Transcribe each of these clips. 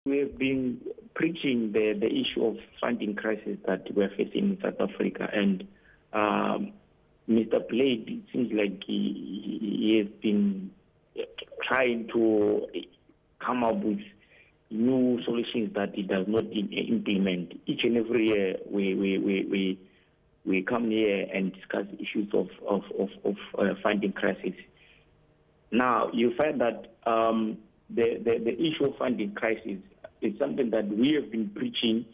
We have been preaching the issue of funding crisis that we're facing in South Africa, and Mr. Blade, it seems like he has been trying to come up with new solutions that he does not implement. Each and every year, we come here and discuss issues of funding crisis. Now, you find that the issue of funding crisis is something that we have been preaching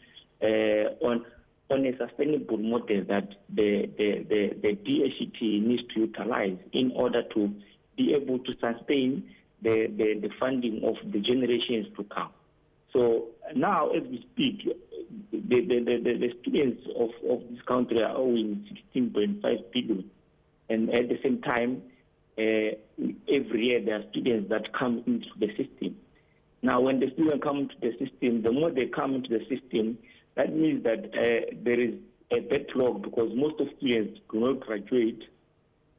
on a sustainable model that the DHET needs to utilize in order to be able to sustain the funding of the generations to come. So now, as we speak, the students of this country are owing 16.5 billion, and at the same time, every year there are students that come into the system. Now, when the students come into the system, the more they come into the system, that means that there is a backlog because most of students do not graduate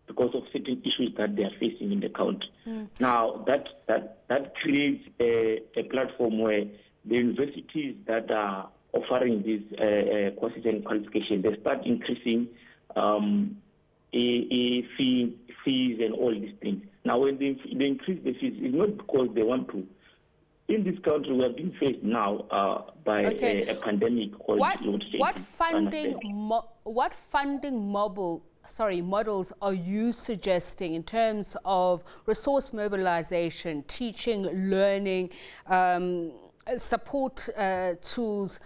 because of certain issues that they are facing in the country. Now, that creates a platform where the universities that are offering these courses and qualifications, they start increasing fees and all these things. Now, when they increase the fees, it's not because they want to. In this country, we are being faced now by a pandemic called what funding models are you suggesting in terms of resource mobilization, teaching, learning, support tools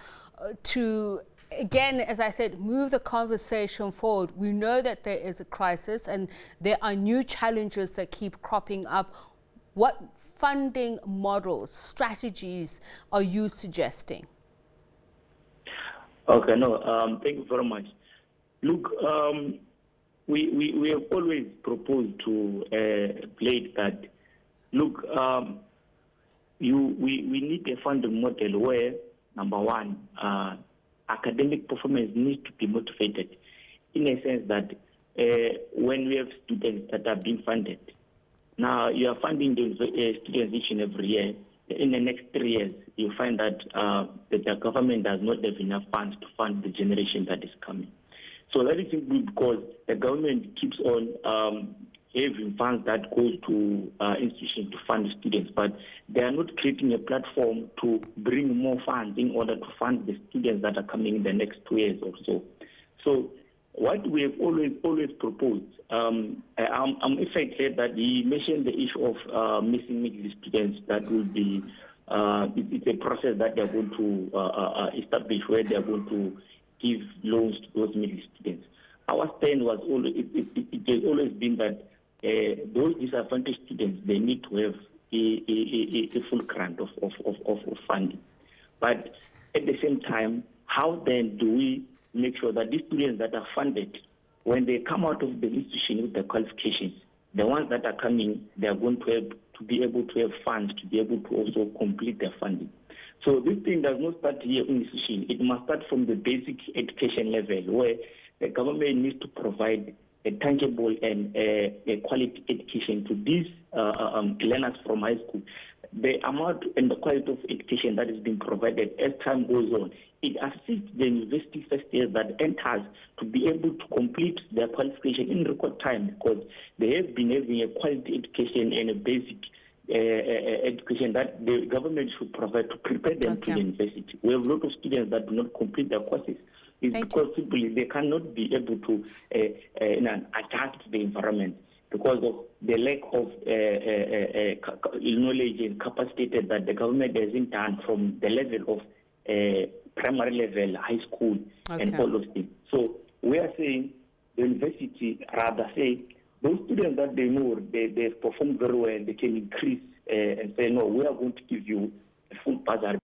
to, again, as I said, move the conversation forward? We know that there is a crisis and there are new challenges that keep cropping up. What funding models, strategies are you suggesting? Okay, no, thank you very much. Look, we have always proposed to Blade that, look, we need a funding model where, number one, academic performance needs to be motivated, in a sense that when we have students that are being funded, now you are funding the students each and every year. In the next 3 years, you find that the government does not have enough funds to fund the generation that is coming. So that is simply because the government keeps on having funds that goes to institutions to fund students, but they are not creating a platform to bring more funds in order to fund the students that are coming in the next 2 years or so. So what we have always proposed, I'm excited that he mentioned the issue of missing middle students. That will be, it's a process that they're going to establish where they're going to give loans to those middle students. Our stand was always, it has always been that those disadvantaged students, they need to have a full grant of funding. But at the same time, how then do we make sure that these students that are funded, when they come out of the institution with the qualifications, the ones that are coming, they are going to be able to have funds to be able to also complete their funding. So this thing does not start here in the institution. It must start from the basic education level, where the government needs to provide a tangible and a quality education to these learners from high school. The amount and the quality of education that is being provided as time goes on, it assists the university first years that enters to be able to complete their qualification in record time, because they have been having a quality education and a basic education that the government should provide to prepare them to the university. We have a lot of students that do not complete their courses. It's because simply they cannot be able to adapt to the environment because of the lack of knowledge and capacity that the government hasn't done from the level of primary level, high school, and all those things. So we are saying the university rather say those students that they know they perform very well, they can increase and say, no, we are going to give you a full bursary